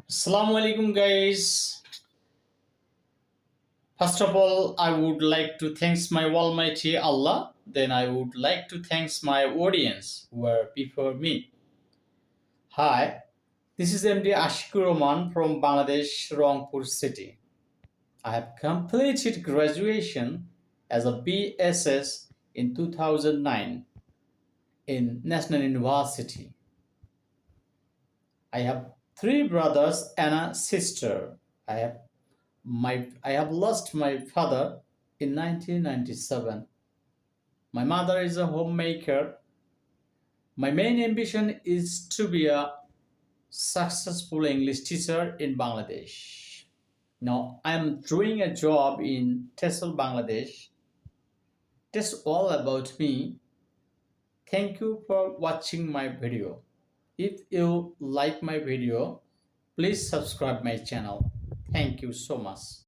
Assalamu alaikum, guys. First of all, I would like to thank my Almighty Allah. Then I would like to thank my audience who are before me. Hi, this is MD Ashikur Rahman from Bangladesh, Rangpur city. I have completed graduation as a BSS in 2009 in National University. I have three brothers and a sister. I have lost my father in 1997. My mother is a homemaker. My main ambition is to be a successful English teacher in Bangladesh. Now I am doing a job in Tehsil, Bangladesh. That's all about me. Thank you for watching my video. If you like my video, please subscribe my channel. Thank you so much.